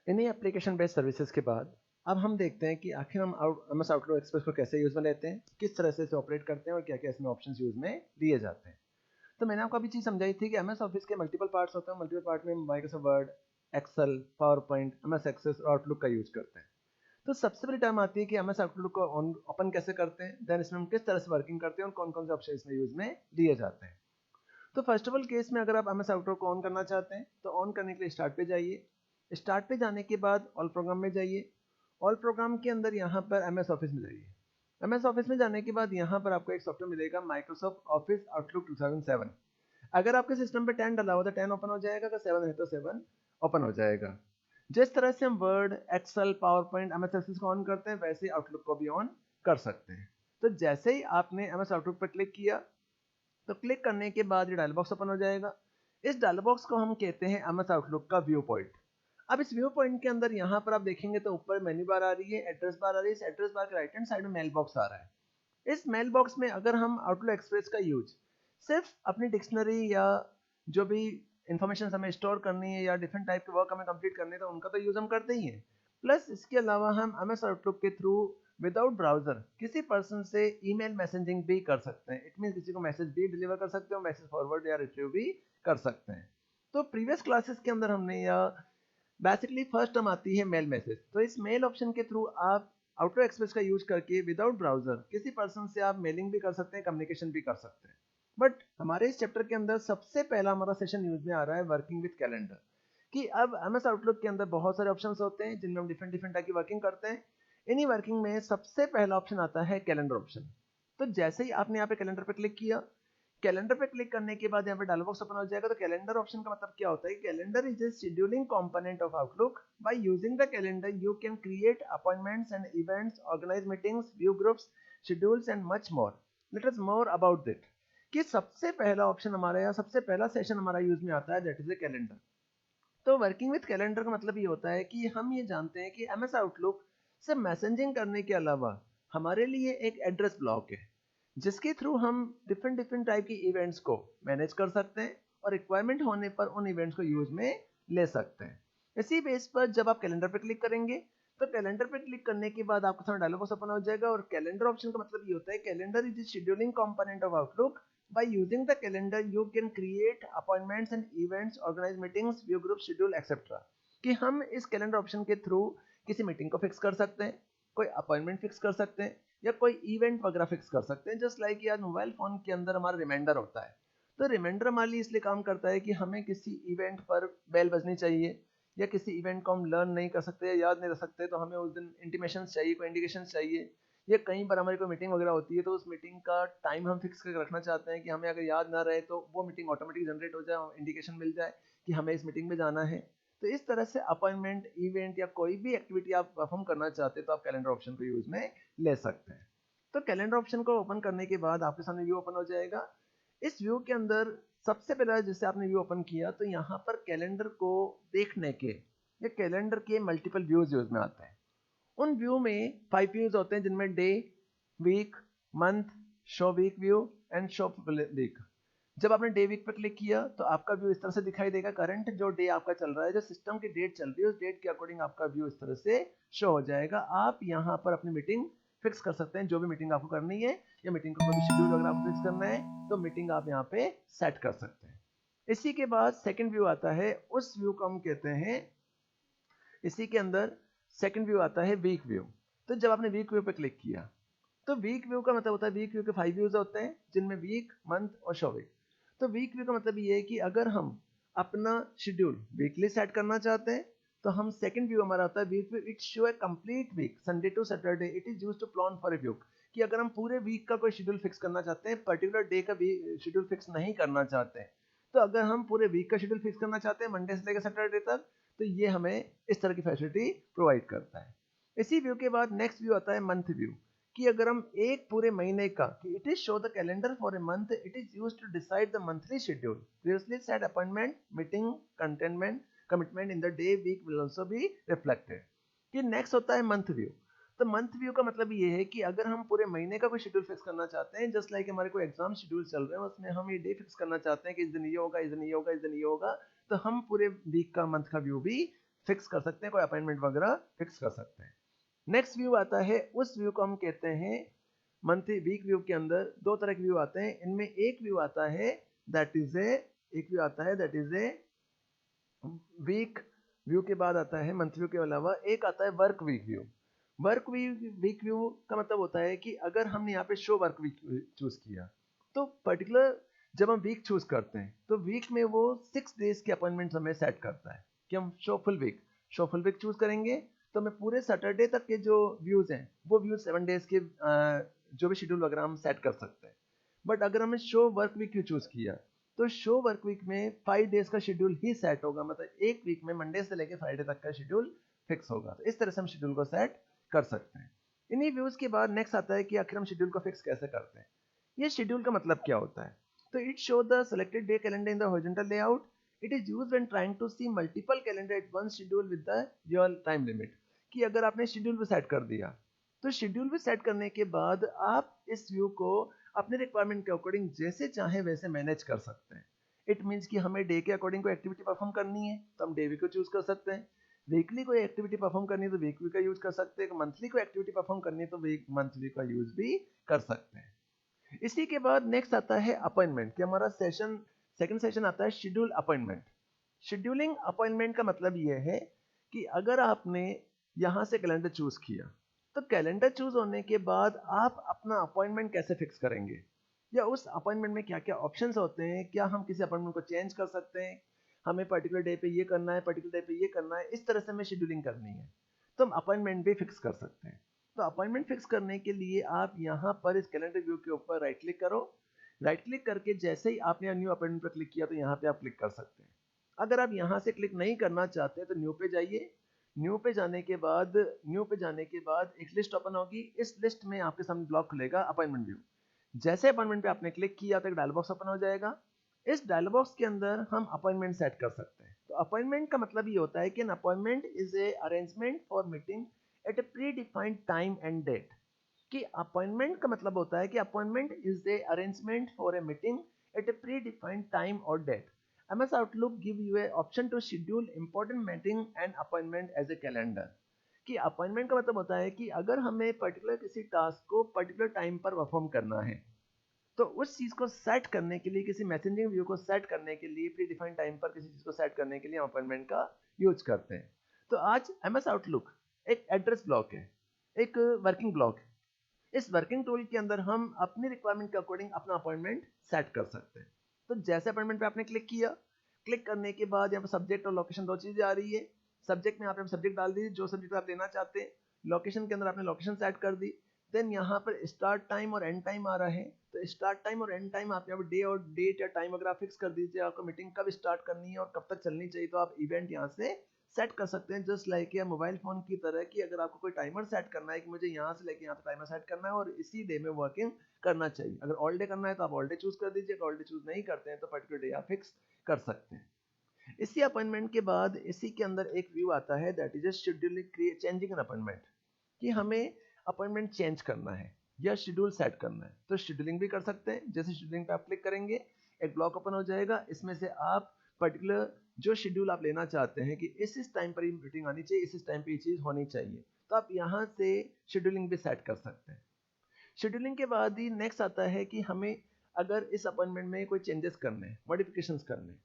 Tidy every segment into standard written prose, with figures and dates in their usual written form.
इन्हीं application based services के बाद अब हम देखते हैं कि आखिर हम MS आउटलुक एक्सप्रेस को कैसे यूज में लेते हैं, किस तरह से इसे ऑपरेट करते हैं और क्या क्या इसमें ऑप्शंस यूज में लिए जाते हैं। तो मैंने आपको अभी चीज़ समझाई थी कि MS ऑफिस के मल्टीपल पार्ट्स होते हैं। मल्टीपल पार्ट में Microsoft Word, Excel, PowerPoint, MS Access और आउटलुक का यूज करते हैं। तो सबसे बड़ी टर्म आती है कि MS आउटलुक को ओपन कैसे करते हैं, देन इसमें हम किस तरह से वर्किंग करते हैं और कौन कौन से ऑप्शन इसमें यूज में लिए जाते हैं। तो फर्स्ट ऑफ ऑल केस में अगर आप MS आउटलुक को ऑन करना चाहते हैं तो ऑन करने के लिए स्टार्ट पे जाइए। स्टार्ट पे जाने के बाद ऑल प्रोग्राम में जाइए। ऑल प्रोग्राम के अंदर यहाँ पर MS ऑफिस में जाइए। MS ऑफिस में जाने के बाद यहाँ पर आपको एक सॉफ्टवेयर मिलेगा माइक्रोसॉफ्ट ऑफिस आउटलुक 2007। अगर आपके सिस्टम पे 10 डाला हुआ तो 10 ओपन हो जाएगा, अगर 7 है तो 7 ओपन हो जाएगा। जिस तरह से हम Word, Excel, PowerPoint, MS Access को ऑन करते हैं वैसे ही आउटलुक को भी ऑन कर सकते हैं। तो जैसे ही आपने MS आउटलुक पर क्लिक किया तो क्लिक करने के बाद ये डायलॉग बॉक्स ओपन हो जाएगा। इस डायलॉग बॉक्स को हम कहते हैं MS आउटलुक का व्यू पॉइंट। अब इस व्यू पॉइंट के अंदर यहाँ पर आप देखेंगे तो ऊपर मेन्यू बार आ रही है, एड्रेस बार आ रही है। इस एड्रेस बार के राइट हैंड साइड में मेल बॉक्स आ रहा है। इस मेल बॉक्स में अगर हम आउटलुक एक्सप्रेस का यूज सिर्फ अपनी डिक्शनरी या जो भी इंफॉर्मेशन हमें स्टोर करनी है या डिफरेंट टाइप के वर्क हमें कंप्लीट करने हैं तो उनका तो यूज हम करते ही हैं। प्लस इसके अलावा हम MS आउटलुक के थ्रू विदाउट ब्राउजर किसी पर्सन से ईमेल मैसेजिंग भी कर सकते हैं। इट मीन किसी को मैसेज भी डिलीवर कर सकते हो, मैसेज फॉरवर्ड या रिट्रीव भी कर सकते हैं। तो प्रीवियस क्लासेस के अंदर हमने या बेसिकली फर्स्ट टर्म आती है मेल मैसेज। तो इस मेल ऑप्शन के थ्रू आप आउटलुक एक्सप्रेस का यूज करके विदाउट ब्राउजर किसी पर्सन से आप मेलिंग भी कर सकते हैं, कम्युनिकेशन भी कर सकते हैं। बट हमारे इस चैप्टर के अंदर सबसे पहला हमारा सेशन यूज में आ रहा है वर्किंग विद कैलेंडर। कि अब MS आउटलुक के अंदर बहुत सारे ऑप्शंस होते हैं जिनमें हम डिफरेंट डिफरेंट टाइप की वर्किंग करते हैं। इन्हीं वर्किंग में सबसे पहला ऑप्शन आता है कैलेंडर ऑप्शन। तो जैसे ही आपने यहाँ पे कैलेंडर पे क्लिक किया, कैलेंडर पे क्लिक करने के बाद यहाँ पे डायलॉग बॉक्स ओपन हो जाएगा। तो कैलेंडर ऑप्शन का मतलब क्या होता है? Calendar is a scheduling component of Outlook. By using the calendar you can create appointments and events, organize meetings, view groups, schedules and much more. Let us more about that. कि सबसे पहला option हमारा या सबसे पहला session हमारा use में आता है, दैट इज ए कैलेंडर। तो वर्किंग विद कैलेंडर का मतलब ये होता है कि हम ये जानते हैं कि MS आउटलुक से मैसेजिंग करने के अलावा हमारे लिए एक एड्रेस ब्लॉक है जिसके थ्रू हम डिफरेंट डिफरेंट टाइप की इवेंट्स को मैनेज कर सकते हैं और रिक्वायरमेंट होने पर उन इवेंट्स को यूज में ले सकते हैं। इसी बेस पर जब आप कैलेंडर पर क्लिक करेंगे तो कैलेंडर पर क्लिक करने के बाद आपको सामने डायलॉग बॉक्स ओपन हो जाएगा। और कैलेंडर ऑप्शन का मतलब ये होता है calendar is scheduling component of outlook. By using the calendar, you can create appointments and events, organize meetings, view group, schedule, etc. कि हम इस कैलेंडर ऑप्शन के थ्रू किसी मीटिंग को फिक्स कर सकते हैं, कोई अपॉइंटमेंट फिक्स कर सकते हैं या कोई इवेंट वगैरह फिक्स कर सकते हैं। जस्ट लाइक आज मोबाइल फोन के अंदर हमारा रिमाइंडर होता है। तो रिमाइंडर हमारे लिए इसलिए काम करता है कि हमें किसी इवेंट पर बेल बजनी चाहिए या किसी इवेंट को हम लर्न नहीं कर सकते या याद नहीं रख सकते तो हमें उस दिन इंटीमेशन चाहिए, कोई इंडिकेशन चाहिए। या कई बार हमारी कोई मीटिंग वगैरह होती है तो उस मीटिंग का टाइम हम फिक्स करके रखना चाहते हैं कि हमें अगर याद ना रहे तो वो मीटिंग ऑटोमेटिक जनरेट हो जाए, इंडिकेशन मिल जाए कि हमें इस मीटिंग में जाना है। तो इस तरह से अपॉइंटमेंट, इवेंट या कोई भी एक्टिविटी आप परफॉर्म करना चाहते हैं तो आप कैलेंडर ऑप्शन को यूज में ले सकते हैं। तो कैलेंडर ऑप्शन को ओपन करने के बाद आपके सामने व्यू ओपन हो जाएगा। इस व्यू के अंदर सबसे पहला जिससे आपने व्यू ओपन किया तो यहाँ पर कैलेंडर को देखने के या कैलेंडर के मल्टीपल व्यूज यूज में आते हैं। उन व्यू में 5 व्यूज होते हैं जिनमें day, week, month, show week view and show week. जब आपने डे वीक पर क्लिक किया तो आपका व्यू इस तरह से दिखाई देगा। करंट जो डे आपका चल रहा है, जो सिस्टम की डेट चल रही है, उस डेट के अकॉर्डिंग आपका व्यू इस तरह से शो हो जाएगा। आप यहाँ पर अपनी मीटिंग फिक्स कर सकते हैं, जो भी मीटिंग आपको करनी है या मीटिंग का कोई भी शेड्यूल अगर आपको फिक्स करना है तो मीटिंग आप यहाँ पे सेट कर सकते हैं। इसी के बाद सेकेंड व्यू आता है, उस व्यू को हम कहते हैं, इसी के अंदर सेकंड व्यू आता है वीक व्यू। तो जब आपने वीक व्यू पे क्लिक किया तो वीक व्यू का मतलब होता है, वीक व्यू के 5 व्यूज होते हैं जिनमें वीक, मंथ और शो वीक। तो वीक व्यू का मतलब ये है कि अगर हम अपना शेड्यूल वीकली सेट करना चाहते हैं तो हम सेकंड व्यू हमारा होता है week view. It show a complete week, Sunday to Saturday. It is used to plan for a week. कि अगर हम पूरे वीक का कोई शेड्यूल फिक्स करना चाहते हैं, पर्टिकुलर डे का शेड्यूल फिक्स नहीं करना चाहते हैं, तो अगर हम पूरे वीक का शेड्यूल फिक्स करना चाहते हैं मंडे से लेकर सैटरडे तक, तो ये हमें इस तरह की फैसिलिटी प्रोवाइड करता है। इसी व्यू के बाद नेक्स्ट व्यू आता है मंथ व्यू। कि अगर हम एक पूरे महीने का, it is show the calendar for a month, it is used to decide the monthly schedule, previously set appointment, meeting, containment, commitment in the day week will also be reflected. कि next होता है month view. तो month view का मतलब ये है कि अगर हम पूरे महीने का कोई शेड्यूल फिक्स करना चाहते हैं, जस्ट लाइक हमारे कोई एग्जाम शेड्यूल चल रहे हैं, उसमें हम ये डे फिक्स करना चाहते हैं कि इस दिन ये होगा, इस दिन ये होगा, इस दिन ये होगा, तो हम पूरे वीक का, मंथ का व्यू भी फिक्स कर सकते हैं, कोई अपॉइंटमेंट वगैरह फिक्स कर सकते हैं। नेक्स्ट व्यू आता है, उस व्यू को हम कहते हैं मंथली वीक व्यू। के अंदर दो तरह के व्यू आते हैं, इनमें एक व्यू आता है that is a week view के बाद आता है मंथ व्यू के अलावा एक आता है work week view. Work week view का मतलब होता है कि अगर हमने यहाँ पे शो वर्क वीक चूज किया तो पर्टिकुलर जब हम वीक चूज करते हैं तो वीक में वो 6 डेज के अपॉइंटमेंट हमें सेट करता है कि हम शो फुल वीक चूज करेंगे तो हमें पूरे सैटरडे तक के जो व्यूज हैं वो व्यूज 7 डेज के जो भी शेड्यूल वगैरह हम सेट कर सकते हैं। बट अगर हमने शो वर्क वीक चूज किया तो शो वर्क वीक में 5 डेज का शेड्यूल ही सेट होगा, मतलब एक वीक में मंडे से लेकर फ्राइडे तक का शेड्यूल फिक्स होगा। तो इस तरह से हम शेड्यूल को सेट कर सकते हैं। इन्हीं व्यूज के बाद नेक्स्ट आता है कि आखिर हम शेड्यूल को फिक्स कैसे करते हैं। ये शेड्यूल का मतलब क्या होता है? तो it show the selected day calendar in the horizontal layout. It is used when trying to see multiple calendar at one schedule with the your time limit. कि अगर आपने शेड्यूल भी सेट कर दिया तो शेड्यूल भी सेट करने के बाद आप इस व्यू को अपने रिक्वायरमेंट के अकॉर्डिंग जैसे चाहे वैसे मैनेज कर सकते हैं। इट मीन्स कि हमें डे के अकॉर्डिंग कोई एक्टिविटी परफॉर्म करनी है तो हम डे वीक को चूज कर सकते हैं, वीकली कोई एक्टिविटी परफॉर्म करनी है तो वीक का यूज कर सकते हैं, मंथली कोई एक्टिविटी परफॉर्म करनी है तो वीक मंथली का यूज भी कर सकते हैं। इसी के बाद नेक्स्ट आता है अपॉइंटमेंट कि हमारा सेकंड सेशन आता है शेड्यूल अपॉइंटमेंट। शेड्यूलिंग अपॉइंटमेंट का मतलब यह है कि अगर आपने यहां से कैलेंडर चूज किया तो कैलेंडर चूज होने के बाद आप अपना अपॉइंटमेंट कैसे फिक्स करेंगे या उस अपॉइंटमेंट में क्या क्या ऑप्शंस होते हैं, क्या हम किसी अपॉइंटमेंट को चेंज कर सकते हैं, हमें पर्टिकुलर डे पे ये करना है, पर्टिकुलर डे पे ये करना है, इस तरह से हमें शेड्यूलिंग करनी है तो हम अपॉइंटमेंट भी फिक्स कर सकते हैं। तो अपॉइंटमेंट फिक्स करने के लिए आप यहाँ पर इस कैलेंडर व्यू के ऊपर राइट क्लिक करो। राइट क्लिक करके जैसे ही आपने न्यू अपॉइंटमेंट पर क्लिक किया तो यहाँ पे आप क्लिक कर सकते हैं। अगर आप यहाँ से क्लिक नहीं करना चाहते तो न्यू पे जाइए। न्यू पे जाने के बाद एक लिस्ट ओपन होगी। इस लिस्ट में आपके सामने ब्लॉक खुलेगा अपॉइंटमेंट व्यू। जैसे अपॉइंटमेंट पे आपने क्लिक किया तो एक डायलॉग बॉक्स ओपन हो जाएगा। इस डायलॉग बॉक्स के अंदर हम अपॉइंटमेंट सेट कर सकते हैं। तो अपॉइंटमेंट का मतलब ये होता है कि an appointment is a arrangement for meeting at a predefined time and date. कि अपॉइंटमेंट का मतलब होता है कि appointment is a arrangement for a meeting at a predefined time और date. MS Outlook give you a option to schedule important meeting and appointment as a calendar। कि appointment का मतलब होता है कि अगर हमें पर्टिकुलर किसी टास्क को पर्टिकुलर टाइम पर परफॉर्म करना है तो उस चीज को सेट करने के लिए, किसी मैसेजिंग व्यू को सेट करने के लिए, प्री डिफाइंड टाइम पर किसी चीज को सेट करने के लिए हम अपॉइंटमेंट का यूज करते हैं। तो आज MS Outlook एक एड्रेस ब्लॉक है, एक वर्किंग ब्लॉक है। इस वर्किंग टूल के अंदर हम अपनी रिक्वायरमेंट के अकॉर्डिंग अपना अपॉइंटमेंट सेट कर सकते हैं। तो जैसे अपॉइंटमेंट पे आपने क्लिक किया, क्लिक करने के बाद यहाँ पर सब्जेक्ट और लोकेशन दो चीजें आ रही है। सब्जेक्ट में आप सब्जेक्ट डाल दीजिए जो सब्जेक्ट आप लेना चाहते हैं। लोकेशन के अंदर आपने लोकेशन सेट कर दी। देन यहाँ पर स्टार्ट टाइम और एंड टाइम आ रहा है। तो स्टार्ट टाइम और एंड टाइम आप यहाँ पर डे और डेट या टाइम अगर आप फिक्स कर दीजिए, आपको मीटिंग कब स्टार्ट करनी है और कब तक चलनी चाहिए, तो आप इवेंट यहाँ से सेट कर सकते हैं। जस्ट लाइक मोबाइल फोन की तरह कि अगर आपको कोई टाइमर सेट करना है कि मुझे यहाँ से लेके यहाँ तक टाइमर सेट करना है और इसी डे में वर्किंग करना चाहिए। अगर ऑल डे करना है तो आप ऑल डे चूज कर दीजिए, अगर ऑल डे चूज नहीं करते हैं तो पर्टिकुलर डे आप फिक्स कर सकते हैं। इसी अपॉइंटमेंट के बाद इसी के अंदर एक व्यू आता है that is scheduling changing an appointment. कि हमें अपॉइंटमेंट चेंज करना है या शेड्यूल सेट करना है तो शेड्यूलिंग भी कर सकते हैं। जैसे शेड्यूलिंग पे आप क्लिक करेंगे एक ब्लॉक ओपन हो जाएगा। इसमें से आप पर्टिकुलर जो शेड्यूल आप लेना चाहते हैं कि इस टाइम पर ये मीटिंग आनी चाहिए, इस टाइम पे ये चीज होनी चाहिए, तो आप यहाँ से शेड्यूलिंग भी सेट कर सकते हैं। शेड्यूलिंग के बाद ही नेक्स्ट आता है कि हमें अगर इस अपॉइंटमेंट में कोई चेंजेस करने हैं, मॉडिफिकेशंस करने हैं,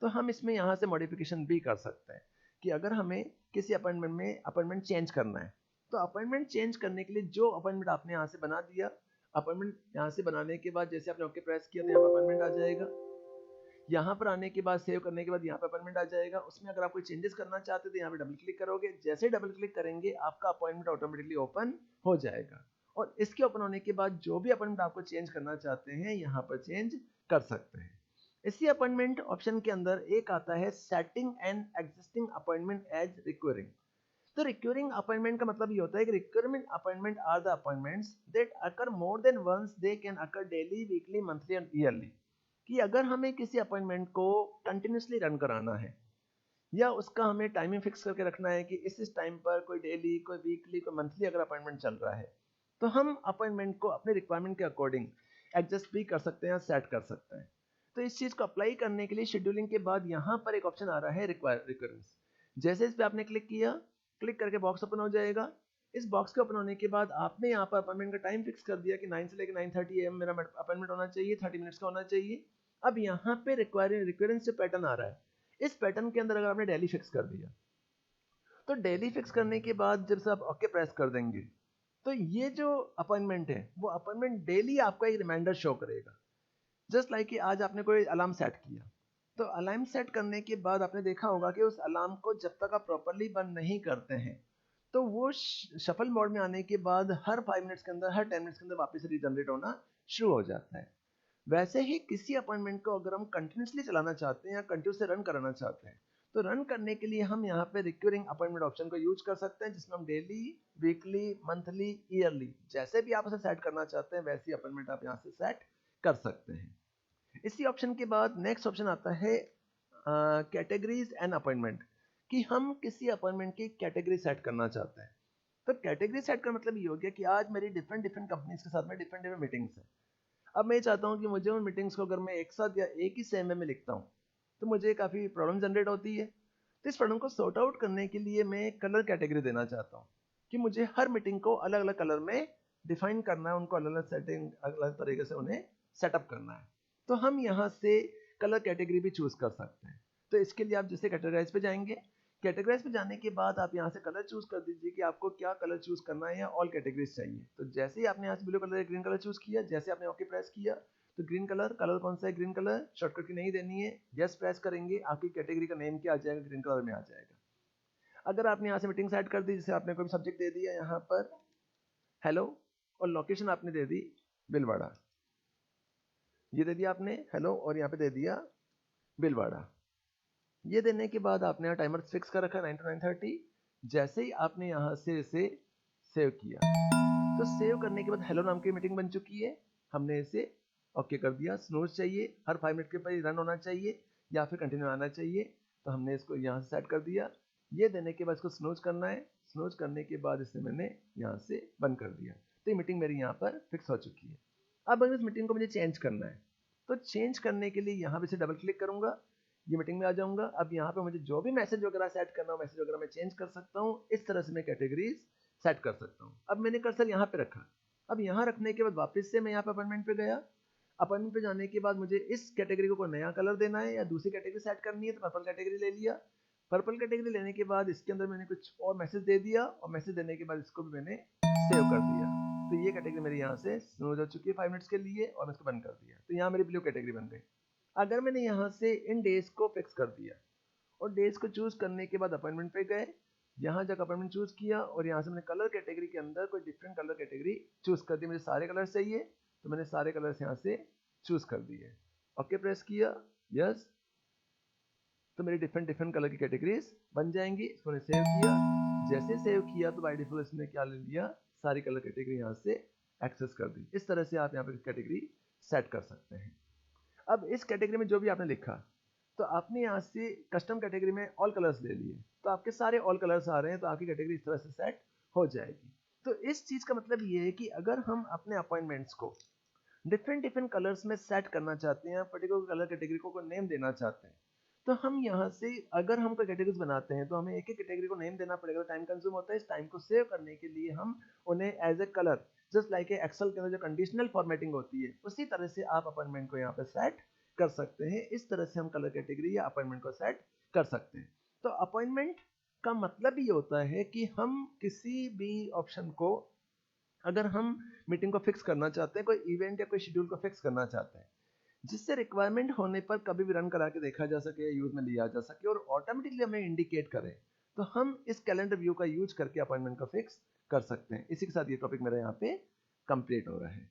तो हम इसमें यहाँ से मॉडिफिकेशन भी कर सकते हैं। कि अगर हमें किसी अपॉइंटमेंट में अपॉइंटमेंट चेंज करना है तो अपॉइंटमेंट चेंज करने के लिए जो अपॉइंटमेंट आपने यहाँ से बना दिया, अपॉइंटमेंट यहाँ से बनाने के बाद जैसे आपने ओके प्रेस किया तो यहाँ पर अपॉइंटमेंट आ जाएगा। यहाँ पर आने के बाद सेव करने के बाद यहाँ पर अपॉइंटमेंट आ जाएगा। उसमें अगर आप कोई चेंजेस करना चाहते तो यहाँ पे डबल क्लिक करोगे। जैसे डबल क्लिक करेंगे आपका अपॉइंटमेंट ऑटोमेटिकली ओपन हो जाएगा और इसके ओपन होने के बाद जो भी अपॉइंटमेंट आपको चेंज करना चाहते हैं यहाँ पर चेंज कर सकते हैं। इसी अपॉइंटमेंट ऑप्शन के अंदर एक आता है setting an existing appointment as recurring. तो रिक्वेरिंग अपॉइंटमेंट का मतलब ये होता है कि requirement appointment are the appointments that occur more than once, they can occur daily, weekly, monthly and yearly. कि अगर हमें किसी अपॉइंटमेंट को कंटिन्यूसली रन कराना है या उसका हमें टाइमिंग फिक्स करके रखना है कि इस टाइम पर कोई डेली, कोई वीकली, कोई मंथली अगर अपॉइंटमेंट चल रहा है तो हम अपॉइंटमेंट को अपने रिक्वायरमेंट के अकॉर्डिंग एडजस्ट भी कर सकते हैं, सेट कर सकते हैं। तो इस चीज को अप्लाई करने के लिए शेड्यूलिंग के बाद यहाँ पर एक ऑप्शन आ रहा है रिक्वायरेंस। जैसे इस पे आपने क्लिक किया, क्लिक करके बॉक्स ओपन हो जाएगा। इस बॉक्स के ओपन होने के बाद आपने यहाँ पर अपॉइंटमेंट का टाइम फिक्स कर दिया कि 9 से लेकर 9:30 AM मेरा अपॉइंटमेंट होना चाहिए, 30 मिनट्स का होना चाहिए। अब यहाँ पे रिक्वायरेंस जो पैटर्न आ रहा है, इस पैटर्न के अंदर अगर आपने डेली फिक्स कर दिया, तो डेली फिक्स करने के बाद जब से आप ओके प्रेस कर देंगे, तो ये जो अपॉइंटमेंट है वो अपॉइंटमेंट डेली आपका एक रिमाइंडर शो करेगा। जस्ट लाइक कि आज आपने कोई अलार्म सेट किया, तो अलार्म सेट करने के बाद आपने देखा होगा कि उस अलार्म को जब तक आप प्रॉपरली बंद नहीं करते हैं, तो वो शफल मोड में आने के बाद हर 5 मिनट्स के अंदर, हर 10 मिनट्स के अंदर वापस रीजनरेट होना शुरू हो जाता है। वैसे ही किसी अपॉइंटमेंट को अगर हम कंटिन्यूसली चलाना चाहते हैं या कंटिन्यू से रन कराना चाहते हैं, तो रन करने के लिए हम यहाँ पे रिक्यूरिंग अपॉइंटमेंट ऑप्शन को यूज कर सकते हैं, जिसमें हम डेली, वीकली, मंथली, ईयरली, जैसे भी आप उसे सेट करना चाहते हैं वैसी अपॉइंटमेंट आप यहाँ से सेट कर सकते हैं। इसी ऑप्शन के बाद नेक्स्ट ऑप्शन आता है कैटेगरीज एंड अपॉइंटमेंट, कि हम किसी अपॉइंटमेंट की कैटेगरी सेट करना चाहते हैं। तो कैटेगरी सेट का मतलब ये हो गया कि आज मेरी डिफरेंट डिफरेंट कंपनीज के साथ में डिफरेंट डिफरेंट मीटिंग्स है। अब मैं ये चाहता हूँ कि मुझे उन मीटिंग्स को अगर मैं एक साथ या एक ही सेम में लिखता हूँ, तो मुझे काफ़ी प्रॉब्लम जनरेट होती है। तो इस प्रॉब्लम को सॉर्ट आउट करने के लिए मैं कलर कैटेगरी देना चाहता हूँ, कि मुझे हर मीटिंग को अलग अलग कलर में डिफाइन करना है, उनको अलग अलग सेटिंग, अलग अलग तरीके से उन्हें सेटअप करना है। तो हम यहाँ से कलर कैटेगरी भी चूज कर सकते हैं। तो इसके लिए आप जैसे कैटेगराइज पे जाएंगे, कैटेगराइज पे जाने के बाद आप यहाँ से कलर चूज कर दीजिए कि आपको क्या कलर चूज करना है या ऑल कैटेगरीज चाहिए। तो जैसे ही आपने यहाँ से ब्लू कलर या ग्रीन कलर चूज किया, जैसे आपने ओके प्रेस किया, तो ग्रीन कलर, कलर कौन सा है, ग्रीन कलर, शॉर्टकट की नहीं देनी है, यस प्रेस करेंगे, आपकी कैटेगरी का नेम क्या आ जाएगा, ग्रीन कलर में आ जाएगा। अगर आपने यहाँ से मीटिंग सेट कर दी, जैसे आपने कोई सब्जेक्ट दे दिया यहाँ पर हेलो, और लोकेशन आपने दे दी बिलवाड़ा, ये दे दिया आपने हेलो, और यहाँ पे दे दिया बिलवाड़ा। ये देने के बाद आपने यहाँ टाइमर फिक्स कर रखा है 9 to 9:30। जैसे ही आपने यहाँ से इसे सेव किया, तो सेव करने के बाद हेलो नाम की मीटिंग बन चुकी है। हमने इसे ओके कर दिया। स्नूज चाहिए, हर 5 मिनट के बाद रन होना चाहिए या फिर कंटिन्यू आना चाहिए, तो हमने इसको यहाँ से सेट कर दिया। ये देने के बाद इसको स्नूज करना है। स्नूज करने के बाद इसे मैंने यहाँ से बंद कर दिया। तो ये मीटिंग मेरी यहाँ पर फिक्स हो चुकी है। अब अगर इस मीटिंग को मुझे चेंज करना है, तो चेंज करने के लिए यहाँ पे से डबल क्लिक करूंगा, ये मीटिंग में आ जाऊंगा। अब यहाँ पे मुझे जो भी मैसेज वगैरह सेट करना हो, मैसेज वगैरह मैं चेंज कर सकता हूँ। इस तरह से मैं कैटेगरीज सेट कर सकता हूँ। अब मैंने कर्सर यहाँ पे रखा। अब यहाँ रखने के बाद वापस से मैं यहाँ पे अपॉइंटमेंट पे गया। अपॉइंटमेंट पे जाने के बाद मुझे इस कैटेगरी को कोई नया कलर देना है या दूसरी कैटेगरी सेट करनी है, तो पर्पल कैटेगरी ले लिया। पर्पल कैटेगरी लेने के बाद इसके अंदर मैंने कुछ और मैसेज दे दिया, और मैसेज देने के बाद इसको भी मैंने सेव कर दिया। तो ये कैटेगरी मेरी यहाँ से स्मूथ हो चुकी है 5 मिनट्स के लिए, और मैं इसको बंद कर दिया। तो यहाँ मेरी ब्लू कैटेगरी बन गई। अगर मैंने यहाँ से इन डेज को फिक्स कर दिया और डेज को चूज करने के बाद अपॉइंटमेंट पे गए, यहाँ जाकर अपॉइंटमेंट चूज किया, और यहाँ से मैंने कलर कैटेगरी के अंदर कोई डिफरेंट कलर कैटेगरी चूज कर दी। मुझे सारे कलर चाहिए, तो मैंने सारे कलर्स यहाँ से चूज कर दिए। ओके प्रेस किया, यस, तो मेरी डिफरेंट डिफरेंट कलर की कैटेगरीज बन जाएंगी। इसको मैंने सेव किया। जैसे सेव किया तो बाय डिफॉल्ट इसने क्या ले लिया, सारी कलर कैटेगरी यहाँ से एक्सेस कर दी। इस तरह से आप यहाँ पे कैटेगरी सेट कर सकते हैं। अब इस कैटेगरी में जो भी आपने लिखा, तो आपने यहाँ से कस्टम कैटेगरी में ऑल कलर्स ले लिए, तो आपके सारे ऑल कलर्स आ रहे हैं, तो आपकी कैटेगरी इस तरह से सेट हो जाएगी। तो इस चीज का मतलब ये है कि अगर हम अपने अपॉइंटमेंट्स को डिफरेंट डिफरेंट कलर्स में सेट करना चाहते हैं, पर्टिकुलर कलर कैटेगरी को कोई नेम देना चाहते हैं, तो हम यहाँ से अगर हम कोई कैटेगरीज बनाते हैं, तो हमें एक एक कैटेगरी को नेम देना पड़ेगा, टाइम कंज्यूम होता है। इस टाइम को सेव करने के लिए हम उन्हें as a colour, just like Excel के अंदर जो कंडीशनल फॉर्मेटिंग होती है, उसी तरह से आप अपॉइंटमेंट को यहाँ पे सेट कर सकते हैं। इस तरह से हम कलर कैटेगरी या अपॉइंटमेंट को सेट कर सकते हैं। तो अपॉइंटमेंट का मतलब ये होता है कि हम किसी भी ऑप्शन को, अगर हम मीटिंग को फिक्स करना चाहते हैं, कोई इवेंट या कोई शेड्यूल को फिक्स करना चाहते हैं, जिससे रिक्वायरमेंट होने पर कभी भी रन करा के देखा जा सके, यूज में लिया जा सके और ऑटोमेटिकली हमें इंडिकेट करे, तो हम इस कैलेंडर व्यू का यूज करके अपॉइंटमेंट को फिक्स कर सकते हैं। इसी के साथ ये टॉपिक मेरा यहाँ पे कंप्लीट हो रहा है।